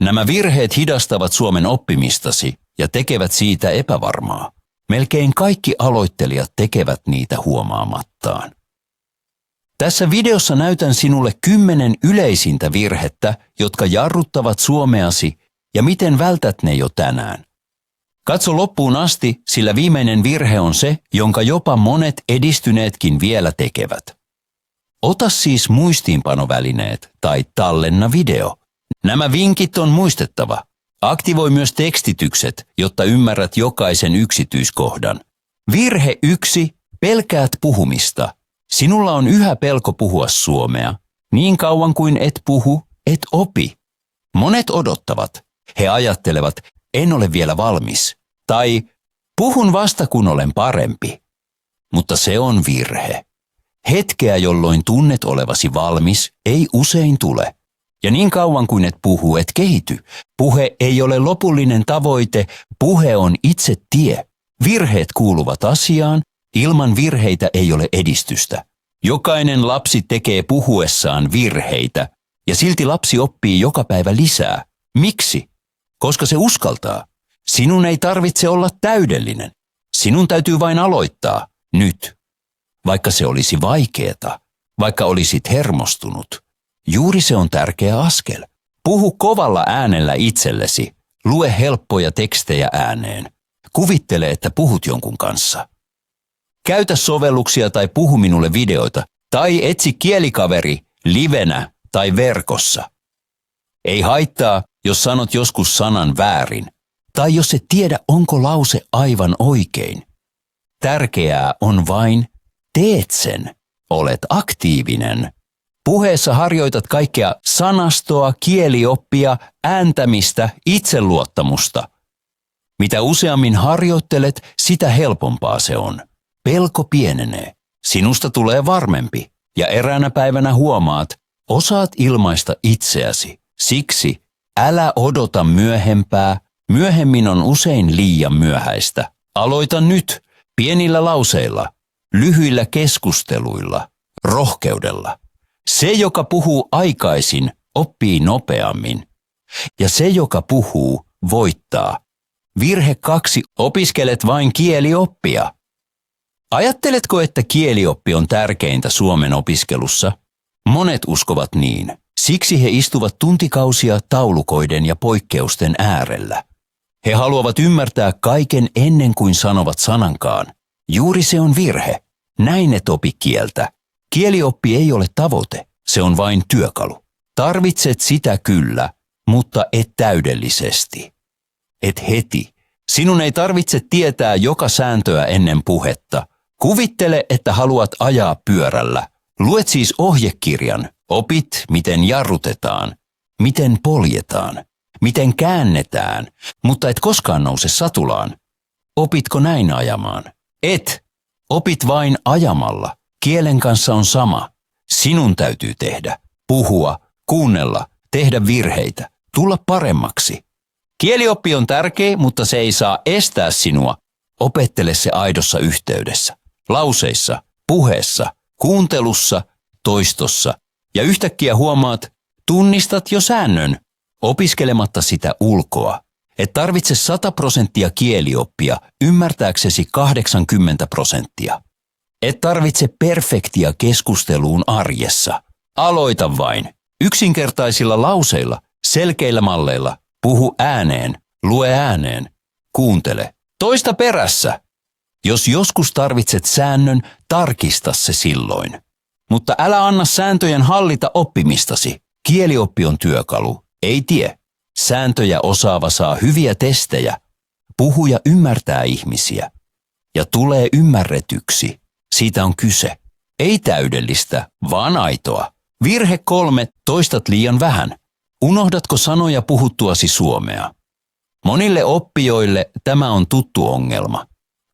Nämä virheet hidastavat suomen oppimistasi ja tekevät siitä epävarmaa. Melkein kaikki aloittelijat tekevät niitä huomaamattaan. Tässä videossa näytän sinulle 10 yleisintä virhettä, jotka jarruttavat suomeasi ja miten vältät ne jo tänään. Katso loppuun asti, sillä viimeinen virhe on se, jonka jopa monet edistyneetkin vielä tekevät. Ota siis muistiinpanovälineet tai tallenna video. Nämä vinkit on muistettava. Aktivoi myös tekstitykset, jotta ymmärrät jokaisen yksityiskohdan. Virhe 1. Pelkäät puhumista. Sinulla on yhä pelko puhua suomea. Niin kauan kuin et puhu, et opi. Monet odottavat. He ajattelevat, en ole vielä valmis. Tai puhun vasta kun olen parempi. Mutta se on virhe. Hetkeä, jolloin tunnet olevasi valmis, ei usein tule. Ja niin kauan kuin et puhu, et kehity. Puhe ei ole lopullinen tavoite, puhe on itse tie. Virheet kuuluvat asiaan, ilman virheitä ei ole edistystä. Jokainen lapsi tekee puhuessaan virheitä, ja silti lapsi oppii joka päivä lisää. Miksi? Koska se uskaltaa. Sinun ei tarvitse olla täydellinen. Sinun täytyy vain aloittaa, nyt. Vaikka se olisi vaikeeta, vaikka olisit hermostunut. Juuri se on tärkeä askel. Puhu kovalla äänellä itsellesi. Lue helppoja tekstejä ääneen. Kuvittele, että puhut jonkun kanssa. Käytä sovelluksia tai puhu minulle videoita, tai etsi kielikaveri livenä tai verkossa. Ei haittaa, jos sanot joskus sanan väärin, tai jos et tiedä, onko lause aivan oikein. Tärkeää on vain, teet sen. Olet aktiivinen. Puheessa harjoitat kaikkea sanastoa, kielioppia, ääntämistä, itseluottamusta. Mitä useammin harjoittelet, sitä helpompaa se on. Pelko pienenee. Sinusta tulee varmempi. Ja eräänä päivänä huomaat, osaat ilmaista itseäsi. Siksi älä odota myöhempää. Myöhemmin on usein liian myöhäistä. Aloita nyt, pienillä lauseilla, lyhyillä keskusteluilla, rohkeudella. Se, joka puhuu aikaisin, oppii nopeammin. Ja se, joka puhuu, voittaa. Virhe 2. Opiskelet vain kielioppia. Ajatteletko, että kielioppi on tärkeintä suomen opiskelussa? Monet uskovat niin. Siksi he istuvat tuntikausia taulukoiden ja poikkeusten äärellä. He haluavat ymmärtää kaiken ennen kuin sanovat sanankaan. Juuri se on virhe. Näin et opi kieltä. Kielioppi ei ole tavoite, se on vain työkalu. Tarvitset sitä kyllä, mutta et täydellisesti. Et heti. Sinun ei tarvitse tietää joka sääntöä ennen puhetta. Kuvittele, että haluat ajaa pyörällä. Luet siis ohjekirjan. Opit, miten jarrutetaan, miten poljetaan, miten käännetään, mutta et koskaan nouse satulaan. Opitko näin ajamaan? Et. Opit vain ajamalla. Kielen kanssa on sama. Sinun täytyy tehdä, puhua, kuunnella, tehdä virheitä, tulla paremmaksi. Kielioppi on tärkeä, mutta se ei saa estää sinua. Opettele se aidossa yhteydessä, lauseissa, puheessa, kuuntelussa, toistossa. Ja yhtäkkiä huomaat, tunnistat jo säännön, opiskelematta sitä ulkoa. Et tarvitse 100% kielioppia ymmärtääksesi 80%. Et tarvitse perfektia keskusteluun arjessa. Aloita vain. Yksinkertaisilla lauseilla, selkeillä malleilla. Puhu ääneen, lue ääneen, kuuntele. Toista perässä. Jos joskus tarvitset säännön, tarkista se silloin. Mutta älä anna sääntöjen hallita oppimistasi. Kielioppi on työkalu, ei tie. Sääntöjä osaava saa hyviä testejä. Puhuja ymmärtää ihmisiä. Ja tulee ymmärretyksi. Siitä on kyse. Ei täydellistä, vaan aitoa. Virhe 3. Toistat liian vähän. Unohdatko sanoja puhuttuasi suomea? Monille oppijoille tämä on tuttu ongelma.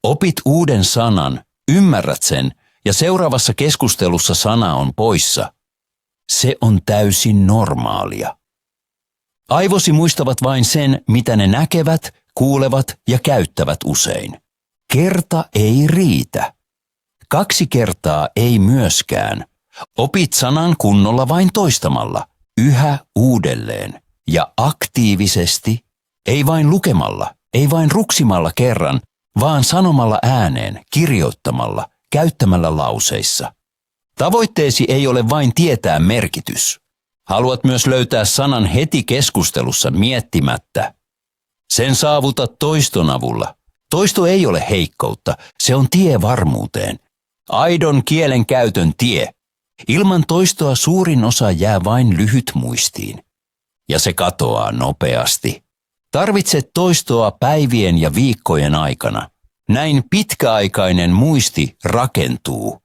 Opit uuden sanan, ymmärrät sen, ja seuraavassa keskustelussa sana on poissa. Se on täysin normaalia. Aivosi muistavat vain sen, mitä ne näkevät, kuulevat ja käyttävät usein. Kerta ei riitä. 2 kertaa ei myöskään. Opit sanan kunnolla vain toistamalla, yhä uudelleen. ja aktiivisesti, ei vain lukemalla, ei vain ruksimalla kerran, vaan sanomalla ääneen, kirjoittamalla, käyttämällä lauseissa. Tavoitteesi ei ole vain tietää merkitys. Haluat myös löytää sanan heti keskustelussa miettimättä. Sen saavutat toiston avulla. Toisto ei ole heikkoutta, se on tie varmuuteen. Aidon kielen käytön tie. Ilman toistoa suurin osa jää vain lyhytmuistiin. Ja se katoaa nopeasti. Tarvitset toistoa päivien ja viikkojen aikana. Näin pitkäaikainen muisti rakentuu.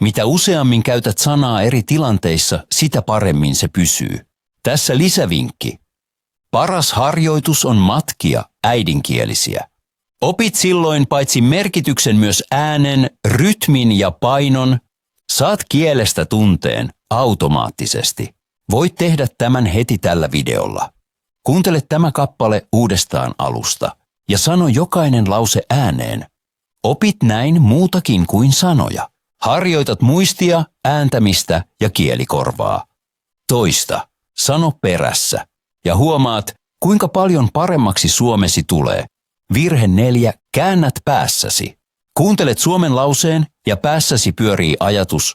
Mitä useammin käytät sanaa eri tilanteissa, sitä paremmin se pysyy. Tässä lisävinkki. Paras harjoitus on matkia äidinkielisiä. Opit silloin paitsi merkityksen myös äänen, rytmin ja painon. Saat kielestä tunteen automaattisesti. Voit tehdä tämän heti tällä videolla. Kuuntele tämä kappale uudestaan alusta ja sano jokainen lause ääneen. Opit näin muutakin kuin sanoja. Harjoitat muistia, ääntämistä ja kielikorvaa. Toista, sano perässä ja huomaat, kuinka paljon paremmaksi suomesi tulee. Virhe 4, käännät päässäsi. Kuuntelet suomen lauseen ja päässäsi pyörii ajatus.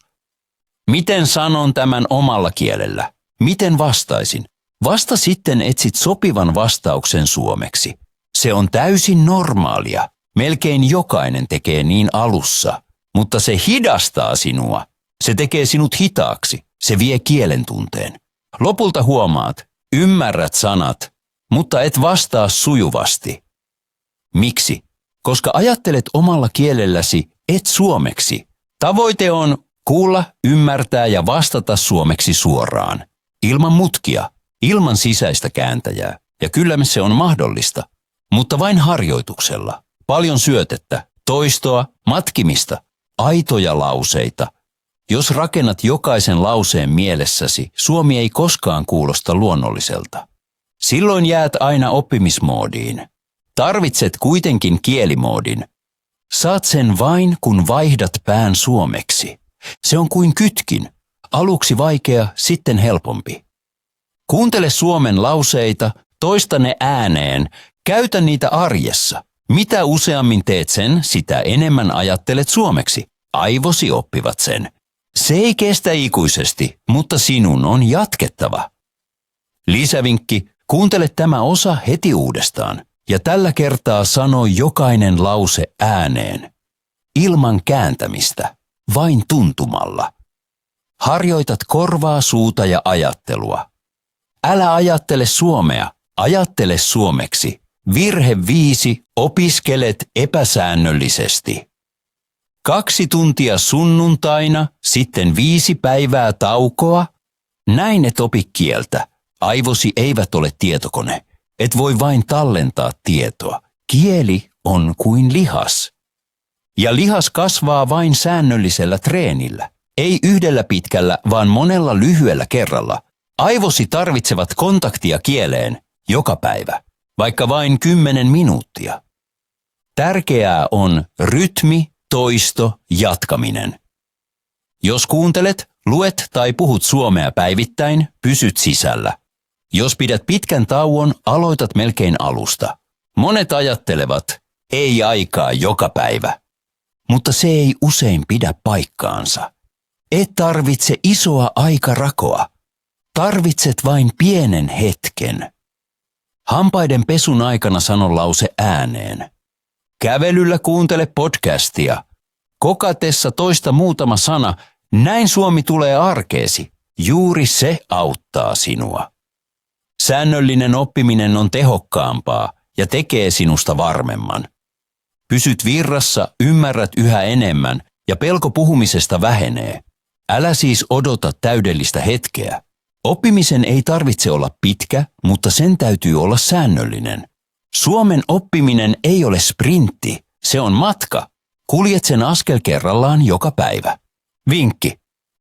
Miten sanon tämän omalla kielellä? Miten vastaisin? Vasta sitten etsit sopivan vastauksen suomeksi. Se on täysin normaalia. Melkein jokainen tekee niin alussa. Mutta se hidastaa sinua. Se tekee sinut hitaaksi. Se vie kielen tunteen. Lopulta huomaat, ymmärrät sanat, mutta et vastaa sujuvasti. Miksi? Koska ajattelet omalla kielelläsi, et suomeksi. Tavoite on kuulla, ymmärtää ja vastata suomeksi suoraan. Ilman mutkia, ilman sisäistä kääntäjää. Ja kyllä se on mahdollista. Mutta vain harjoituksella. Paljon syötettä, toistoa, matkimista. Aitoja lauseita. Jos rakennat jokaisen lauseen mielessäsi, suomi ei koskaan kuulosta luonnolliselta. Silloin jäät aina oppimismoodiin. Tarvitset kuitenkin kielimoodin. Saat sen vain, kun vaihdat pään suomeksi. Se on kuin kytkin. Aluksi vaikea, sitten helpompi. Kuuntele suomen lauseita, toista ne ääneen, käytä niitä arjessa. Mitä useammin teet sen, sitä enemmän ajattelet suomeksi. Aivosi oppivat sen. Se ei kestä ikuisesti, mutta sinun on jatkettava. Lisävinkki, kuuntele tämä osa heti uudestaan. Ja tällä kertaa sano jokainen lause ääneen. Ilman kääntämistä, vain tuntumalla. Harjoitat korvaa, suuta ja ajattelua. Älä ajattele suomea, ajattele suomeksi. Virhe 5, opiskelet epäsäännöllisesti. 2 tuntia sunnuntaina, sitten 5 päivää taukoa. Näin et opi kieltä. Aivosi eivät ole tietokone. Et voi vain tallentaa tietoa. Kieli on kuin lihas. Ja lihas kasvaa vain säännöllisellä treenillä. Ei yhdellä pitkällä, vaan monella lyhyellä kerralla. Aivosi tarvitsevat kontaktia kieleen joka päivä, vaikka vain 10 minuuttia. Tärkeää on rytmi, toisto, jatkaminen. Jos kuuntelet, luet tai puhut suomea päivittäin, pysyt sisällä. Jos pidät pitkän tauon, aloitat melkein alusta. Monet ajattelevat, ei aikaa joka päivä. Mutta se ei usein pidä paikkaansa. Et tarvitse isoa aikarakoa. Tarvitset vain pienen hetken. Hampaiden pesun aikana sano lause ääneen. Kävelyllä kuuntele podcastia. Kokatessa toista muutama sana, näin suomi tulee arkeesi. Juuri se auttaa sinua. Säännöllinen oppiminen on tehokkaampaa ja tekee sinusta varmemman. Pysyt virrassa, ymmärrät yhä enemmän ja pelko puhumisesta vähenee. Älä siis odota täydellistä hetkeä. Oppimisen ei tarvitse olla pitkä, mutta sen täytyy olla säännöllinen. Suomen oppiminen ei ole sprintti, se on matka. Kuljet sen askel kerrallaan joka päivä. Vinkki.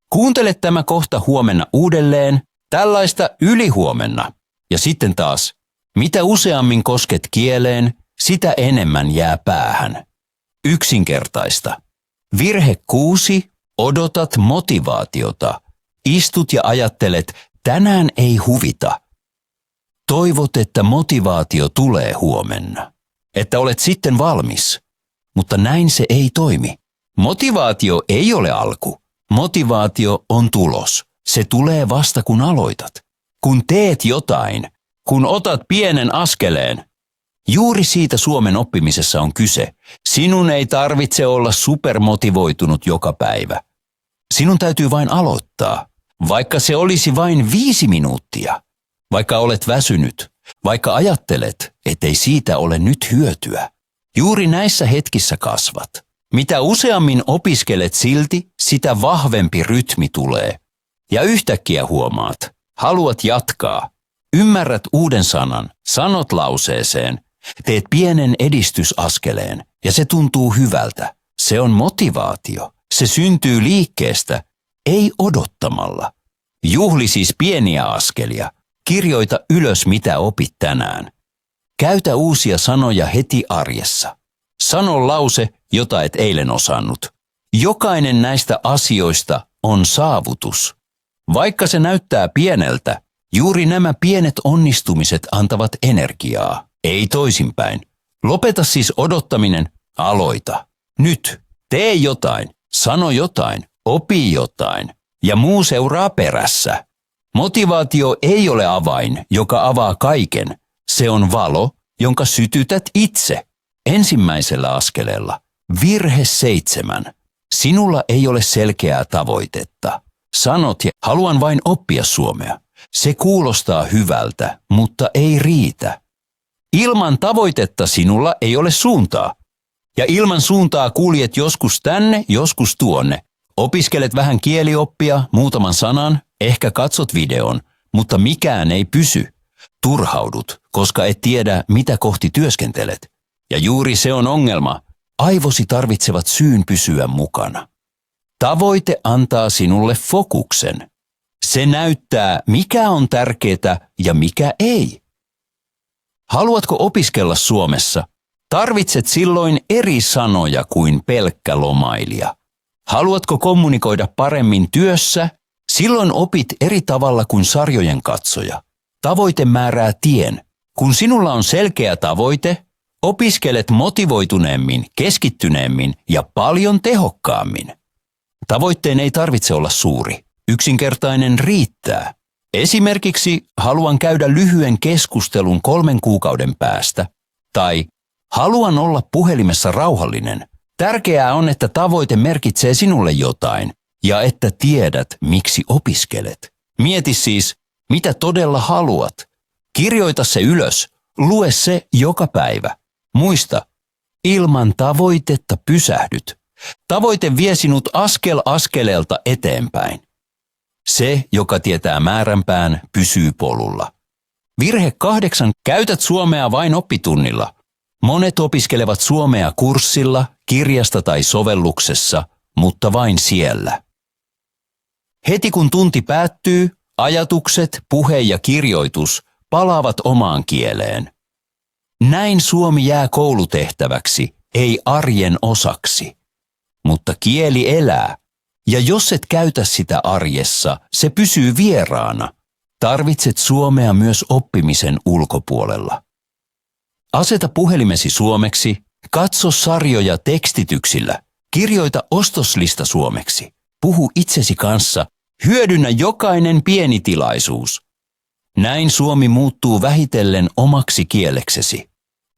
Kuuntele tämä kohta huomenna uudelleen, tällaista ylihuomenna. Ja sitten taas, mitä useammin kosket kieleen, sitä enemmän jää päähän. Yksinkertaista. Virhe 6. Odotat motivaatiota. Istut ja ajattelet, tänään ei huvita. Toivot, että motivaatio tulee huomenna, että olet sitten valmis, mutta näin se ei toimi. Motivaatio ei ole alku. Motivaatio on tulos. Se tulee vasta kun aloitat. Kun teet jotain, kun otat pienen askeleen. Juuri siitä Suomen oppimisessa on kyse. Sinun ei tarvitse olla supermotivoitunut joka päivä. Sinun täytyy vain aloittaa, vaikka se olisi vain 5 minuuttia. Vaikka olet väsynyt, vaikka ajattelet, ettei siitä ole nyt hyötyä. Juuri näissä hetkissä kasvat. Mitä useammin opiskelet silti, sitä vahvempi rytmi tulee. Ja yhtäkkiä huomaat, haluat jatkaa. Ymmärrät uuden sanan, sanot lauseeseen, teet pienen edistysaskeleen ja se tuntuu hyvältä. Se on motivaatio. Se syntyy liikkeestä, ei odottamalla. Juhli siis pieniä askelia. Kirjoita ylös, mitä opit tänään. Käytä uusia sanoja heti arjessa. Sano lause, jota et eilen osannut. Jokainen näistä asioista on saavutus. Vaikka se näyttää pieneltä, juuri nämä pienet onnistumiset antavat energiaa, ei toisinpäin. Lopeta siis odottaminen, aloita. Nyt, tee jotain, sano jotain, opi jotain ja muu seuraa perässä. Motivaatio ei ole avain, joka avaa kaiken. Se on valo, jonka sytytät itse. Ensimmäisellä askeleella. Virhe 7. Sinulla ei ole selkeää tavoitetta. Sanot, haluan vain oppia suomea. Se kuulostaa hyvältä, mutta ei riitä. Ilman tavoitetta sinulla ei ole suuntaa. Ja ilman suuntaa kuljet joskus tänne, joskus tuonne. Opiskelet vähän kielioppia, muutaman sanan, ehkä katsot videon, mutta mikään ei pysy. Turhaudut, koska et tiedä, mitä kohti työskentelet. Ja juuri se on ongelma. Aivosi tarvitsevat syyn pysyä mukana. Tavoite antaa sinulle fokuksen. Se näyttää, mikä on tärkeää ja mikä ei. Haluatko opiskella Suomessa? Tarvitset silloin eri sanoja kuin pelkkä lomailija. Haluatko kommunikoida paremmin työssä? Silloin opit eri tavalla kuin sarjojen katsoja. Tavoite määrää tien. Kun sinulla on selkeä tavoite, opiskelet motivoituneemmin, keskittyneemmin ja paljon tehokkaammin. Tavoitteen ei tarvitse olla suuri. Yksinkertainen riittää. Esimerkiksi haluan käydä lyhyen keskustelun 3 kuukauden päästä. Tai haluan olla puhelimessa rauhallinen. Tärkeää on, että tavoite merkitsee sinulle jotain ja että tiedät, miksi opiskelet. Mieti siis, mitä todella haluat. Kirjoita se ylös. Lue se joka päivä. Muista, ilman tavoitetta pysähdyt. Tavoite vie sinut askel askeleelta eteenpäin. Se, joka tietää määränpään, pysyy polulla. Virhe 8. Käytät suomea vain oppitunnilla. Monet opiskelevat suomea kurssilla, kirjasta tai sovelluksessa, mutta vain siellä. Heti kun tunti päättyy, ajatukset, puhe ja kirjoitus palaavat omaan kieleen. Näin suomi jää koulutehtäväksi, ei arjen osaksi. Mutta kieli elää, ja jos et käytä sitä arjessa, se pysyy vieraana. Tarvitset suomea myös oppimisen ulkopuolella. Aseta puhelimesi suomeksi, katso sarjoja tekstityksillä, kirjoita ostoslista suomeksi, puhu itsesi kanssa, hyödynnä jokainen pieni tilaisuus. Näin suomi muuttuu vähitellen omaksi kieleksesi.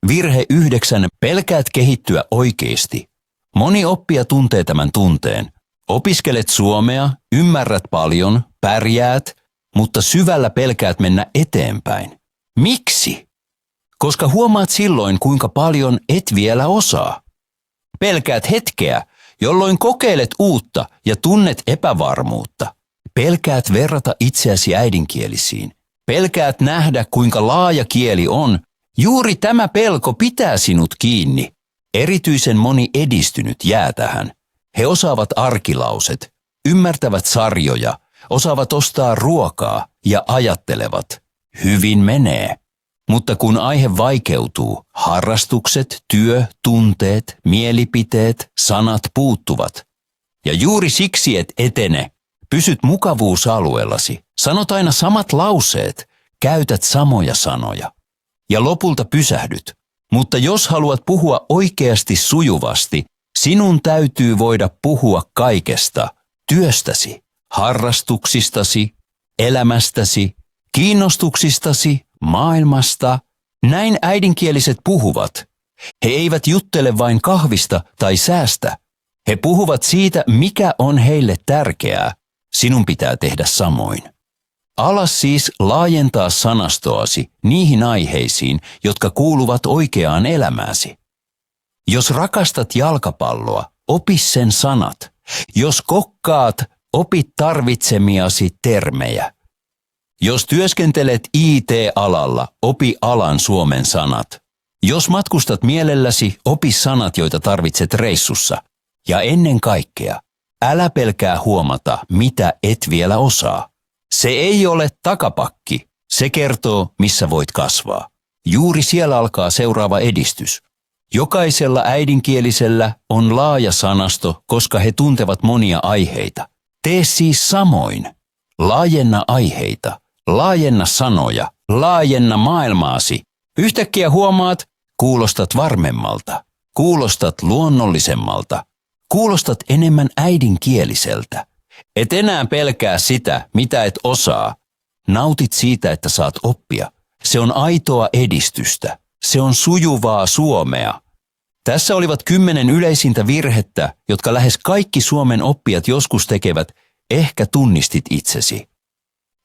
Virhe 9. Pelkäät kehittyä oikeasti. Moni oppija tuntee tämän tunteen. Opiskelet suomea, ymmärrät paljon, pärjäät, mutta syvällä pelkäät mennä eteenpäin. Miksi? Koska huomaat silloin, kuinka paljon et vielä osaa. Pelkäät hetkeä, jolloin kokeilet uutta ja tunnet epävarmuutta. Pelkäät verrata itseäsi äidinkielisiin. Pelkäät nähdä, kuinka laaja kieli on. Juuri tämä pelko pitää sinut kiinni. Erityisen moni edistynyt jää tähän. He osaavat arkilauset, ymmärtävät sarjoja, osaavat ostaa ruokaa ja ajattelevat. Hyvin menee. Mutta kun aihe vaikeutuu, harrastukset, työ, tunteet, mielipiteet, sanat puuttuvat. Ja juuri siksi et etene. Pysyt mukavuusalueellasi. Sanot aina samat lauseet. käytät samoja sanoja. Ja lopulta pysähdyt. Mutta jos haluat puhua oikeasti sujuvasti, sinun täytyy voida puhua kaikesta, työstäsi, harrastuksistasi, elämästäsi, kiinnostuksistasi, maailmasta. Näin äidinkieliset puhuvat. He eivät juttele vain kahvista tai säästä. He puhuvat siitä, mikä on heille tärkeää. Sinun pitää tehdä samoin. Ala siis laajentaa sanastoasi niihin aiheisiin, jotka kuuluvat oikeaan elämääsi. Jos rakastat jalkapalloa, opi sen sanat. Jos kokkaat, opi tarvitsemiasi termejä. Jos työskentelet IT-alalla, opi alan suomen sanat. Jos matkustat mielelläsi, opi sanat, joita tarvitset reissussa. Ja ennen kaikkea, älä pelkää huomata, mitä et vielä osaa. Se ei ole takapakki. Se kertoo, missä voit kasvaa. Juuri siellä alkaa seuraava edistys. Jokaisella äidinkielisellä on laaja sanasto, koska he tuntevat monia aiheita. Tee siis samoin. Laajenna aiheita, laajenna sanoja, laajenna maailmaasi. Yhtäkkiä huomaat, kuulostat varmemmalta, kuulostat luonnollisemmalta, kuulostat enemmän äidinkieliseltä. Et enää pelkää sitä, mitä et osaa. Nautit siitä, että saat oppia. Se on aitoa edistystä. Se on sujuvaa suomea. Tässä olivat 10 yleisintä virhettä, jotka lähes kaikki Suomen oppijat joskus tekevät. Ehkä tunnistit itsesi.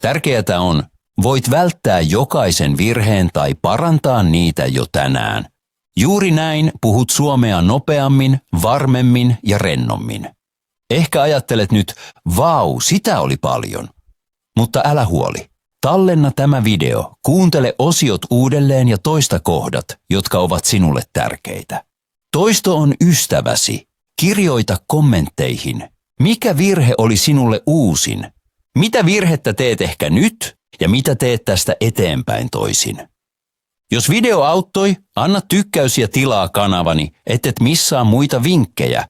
Tärkeää on, voit välttää jokaisen virheen tai parantaa niitä jo tänään. Juuri näin puhut suomea nopeammin, varmemmin ja rennommin. Ehkä ajattelet nyt, vau, sitä oli paljon. Mutta älä huoli. Tallenna tämä video, kuuntele osiot uudelleen ja toista kohdat, jotka ovat sinulle tärkeitä. Toisto on ystäväsi. Kirjoita kommentteihin. Mikä virhe oli sinulle uusin? Mitä virhettä teet ehkä nyt ja mitä teet tästä eteenpäin toisin? Jos video auttoi, anna tykkäys ja tilaa kanavani, ettet missaa muita vinkkejä.